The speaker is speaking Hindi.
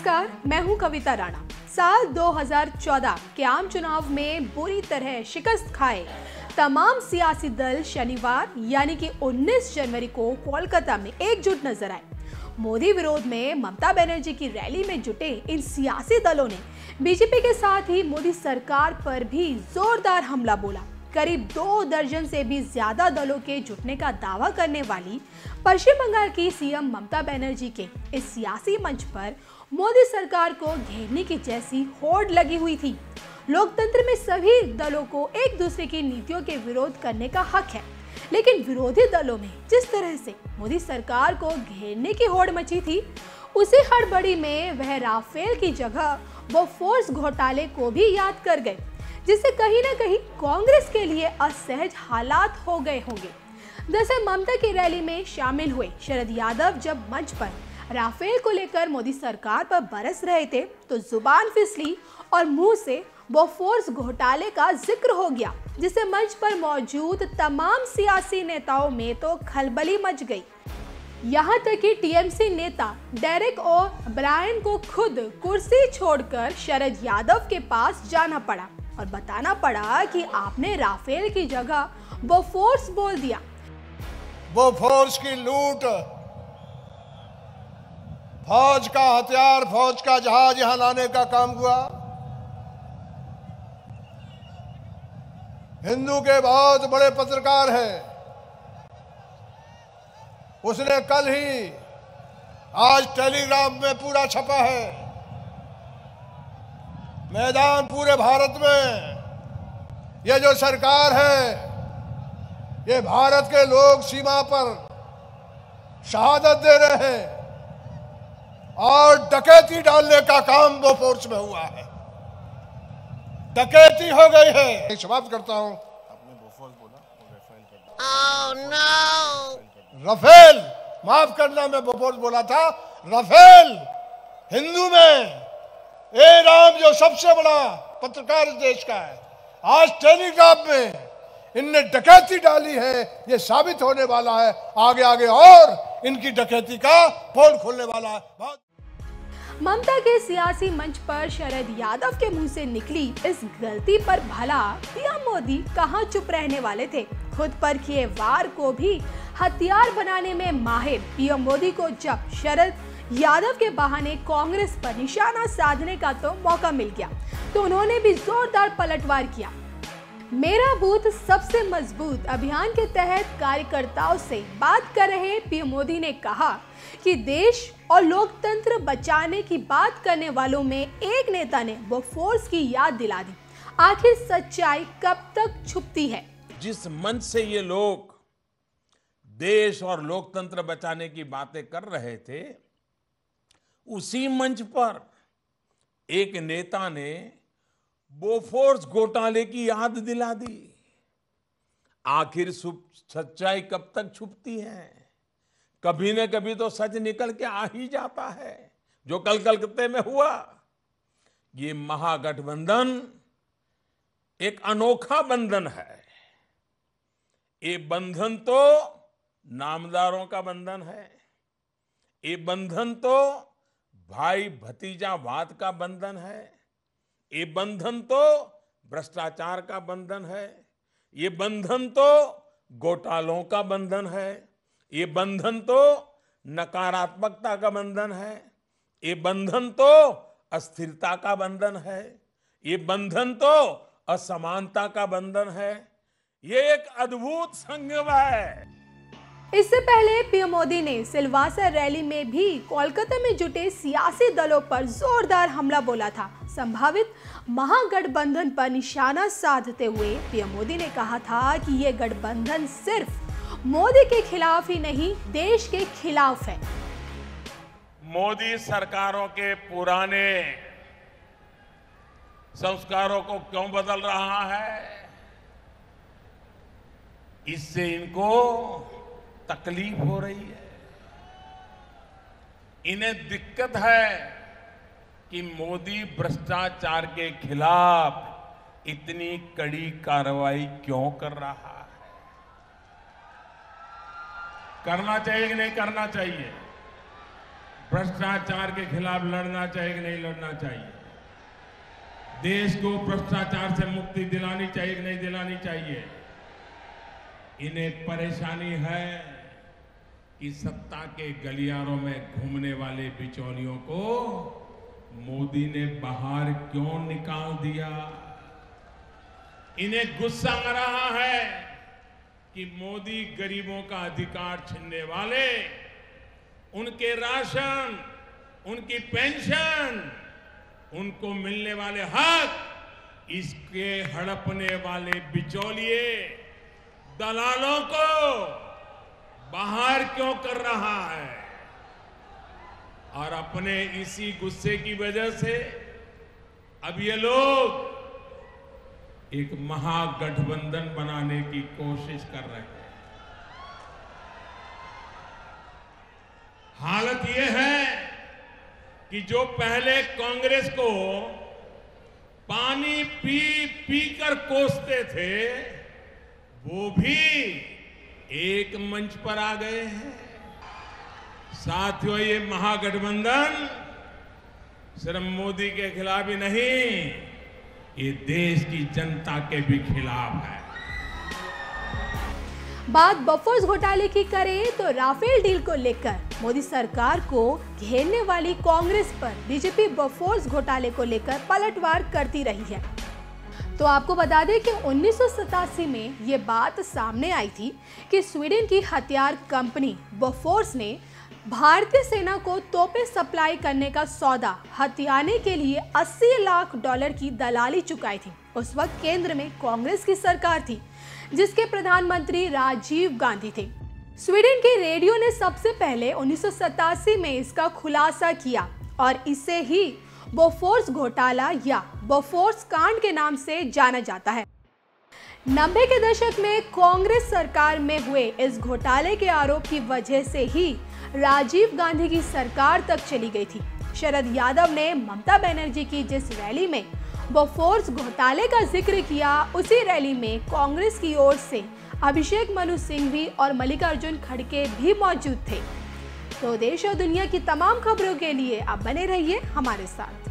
नमस्कार, मैं हूं कविता राणा। साल 2014 के आम चुनाव में बुरी तरह शिकस्त खाए तमाम सियासी दल शनिवार यानी कि 19 जनवरी को कोलकाता में एकजुट नजर आए। मोदी विरोध में ममता बनर्जी की रैली में जुटे इन सियासी दलों ने बीजेपी के साथ ही मोदी सरकार पर भी जोरदार हमला बोला। करीब 2 दर्जन से भी ज्यादा दलों के जुटने का दावा करने वाली पश्चिम बंगाल की सीएम ममता बनर्जी के इस सियासी मंच पर मोदी सरकार को घेरने की जैसी होड़ लगी हुई थी। लोकतंत्र में सभी दलों को एक दूसरे की नीतियों के विरोध करने का हक है, लेकिन विरोधी दलों में जिस तरह से मोदी सरकार को घेरने की होड़ मची थी, उसी हड़बड़ी में वह राफेल की जगह बोफोर्स घोटाले को भी याद कर गए, जिससे कहीं ना कहीं कांग्रेस के लिए असहज हालात हो गए होंगे। दरअसल ममता की रैली में शामिल हुए शरद यादव जब मंच पर राफेल को लेकर मोदी सरकार पर बरस रहे थे तो जुबान फिसली और मुंह से बोफोर्स घोटाले का जिक्र हो गया, जिससे मंच पर मौजूद तमाम सियासी नेताओं में तो खलबली मच गई। यहाँ तक कि टीएमसी नेता डेरेक ओ ब्रायन को खुद कुर्सी छोड़कर शरद यादव के पास जाना पड़ा और बताना पड़ा कि आपने राफेल की जगह बोफोर्स बोल दिया। बोफोर्स की लूट, फौज का हथियार, फौज का जहाज यहां लाने का काम हुआ। हिंदू के बहुत बड़े पत्रकार हैं, उसने कल ही आज टेलीग्राफ में पूरा छपा है। मैदान पूरे भारत में ये जो सरकार है, ये भारत के लोग सीमा पर शहादत दे रहे हैं और डकैती डालने का काम बोफोर्स में हुआ है। डकैती हो गई है। समाप्त करता हूं। आपने बोफोर्स बोला, राफेल कर दिया। राफेल, माफ करना, मैं बोफोर्स बोला था। राफेल हिंदू में ए राम जो सबसे बड़ा पत्रकार इस देश का है, आज टेलीग्राफ में इनने डकैती डाली है, ये साबित होने वाला है। आगे आगे और इनकी डकैती का पोल खोलने वाला है। बहुत ममता के सियासी मंच पर शरद यादव के मुंह से निकली इस गलती पर भला पीएम मोदी कहां चुप रहने वाले थे। खुद पर किए वार को भी हथियार बनाने में माहिर पीएम मोदी को जब शरद यादव के बहाने कांग्रेस पर निशाना साधने का तो मौका मिल गया, तो उन्होंने भी जोरदार पलटवार किया। मेरा बूथ सबसे मजबूत अभियान के तहत कार्यकर्ताओं से बात कर रहे पीएम मोदी ने कहा कि देश और लोकतंत्र बचाने की बात करने वालों में एक नेता ने बोफोर्स की याद दिला दी। आखिर सच्चाई कब तक छुपती है? जिस मंच से ये लोग देश और लोकतंत्र बचाने की बातें कर रहे थे, उसी मंच पर एक नेता ने बोफोर्स घोटाले की याद दिला दी। आखिर सच्चाई कब तक छुपती है? कभी न कभी तो सच निकल के आ ही जाता है, जो कल कलकत्ते में हुआ। ये महागठबंधन एक अनोखा बंधन है। ये बंधन तो नामदारों का बंधन है, ये बंधन तो भाई भतीजावाद का बंधन है, ये बंधन तो भ्रष्टाचार का बंधन है, ये बंधन तो घोटालों का बंधन है, ये बंधन तो नकारात्मकता का बंधन है, ये बंधन तो अस्थिरता का बंधन है, ये बंधन तो असमानता का बंधन है। ये एक अद्भुत संगम है। इससे पहले पीएम मोदी ने सिलवासा रैली में भी कोलकाता में जुटे सियासी दलों पर जोरदार हमला बोला था। संभावित महागठबंधन पर निशाना साधते हुए पीएम मोदी ने कहा था कि ये गठबंधन सिर्फ मोदी के खिलाफ ही नहीं, देश के खिलाफ है। मोदी सरकारों के पुराने संस्कारों को क्यों बदल रहा है? इससे इनको तकलीफ हो रही है। इन्हें दिक्कत है कि मोदी भ्रष्टाचार के खिलाफ इतनी कड़ी कार्रवाई क्यों कर रहा है। करना चाहिए कि नहीं करना चाहिए? भ्रष्टाचार के खिलाफ लड़ना चाहिए कि नहीं लड़ना चाहिए? देश को भ्रष्टाचार से मुक्ति दिलानी चाहिए कि नहीं दिलानी चाहिए? इन्हें परेशानी है कि सत्ता के गलियारों में घूमने वाले बिचौलियों को मोदी ने बाहर क्यों निकाल दिया? इन्हें गुस्सा आ रहा है कि मोदी गरीबों का अधिकार छीनने वाले, उनके राशन, उनकी पेंशन, उनको मिलने वाले हक, इसके हड़पने वाले बिचौलिए, दलालों को बाहर क्यों कर रहा है? और अपने इसी गुस्से की वजह से अब ये लोग एक महागठबंधन बनाने की कोशिश कर रहे हैं। हालत ये है कि जो पहले कांग्रेस को पानी पी पी कर कोसते थे, वो भी एक मंच पर आ गए हैं। साथियों, ये महागठबंधन सिर्फ मोदी के खिलाफ ही नहीं, ये देश की जनता के भी खिलाफ है। बात बफर्स घोटाले की करें तो राफेल डील को लेकर मोदी सरकार को घेरने वाली कांग्रेस पर बीजेपी बफर्स घोटाले को लेकर पलटवार करती रही है। तो आपको बता दें कि 1987 में ये बात सामने आई थी कि स्वीडन की हथियार कंपनी बफोर्स ने भारतीय सेना को तोपें सप्लाई करने का सौदा हथियाने के लिए $80 लाख की दलाली चुकाई थी। उस वक्त केंद्र में कांग्रेस की सरकार थी, जिसके प्रधानमंत्री राजीव गांधी थे। स्वीडन के रेडियो ने सबसे पहले 1987 में इसका खुलासा किया और इसे ही बोफोर्स घोटाला या बोफोर्स कांड के नाम से जाना जाता है। 90 के दशक में कांग्रेस सरकार में हुए इस घोटाले के आरोप की वजह से ही राजीव गांधी की सरकार तक चली गई थी। शरद यादव ने ममता बनर्जी की जिस रैली में बोफोर्स घोटाले का जिक्र किया, उसी रैली में कांग्रेस की ओर से अभिषेक मनु सिंघवी और मल्लिकार्जुन खड़गे भी मौजूद थे। तो देश और दुनिया की तमाम खबरों के लिए आप बने रहिए हमारे साथ।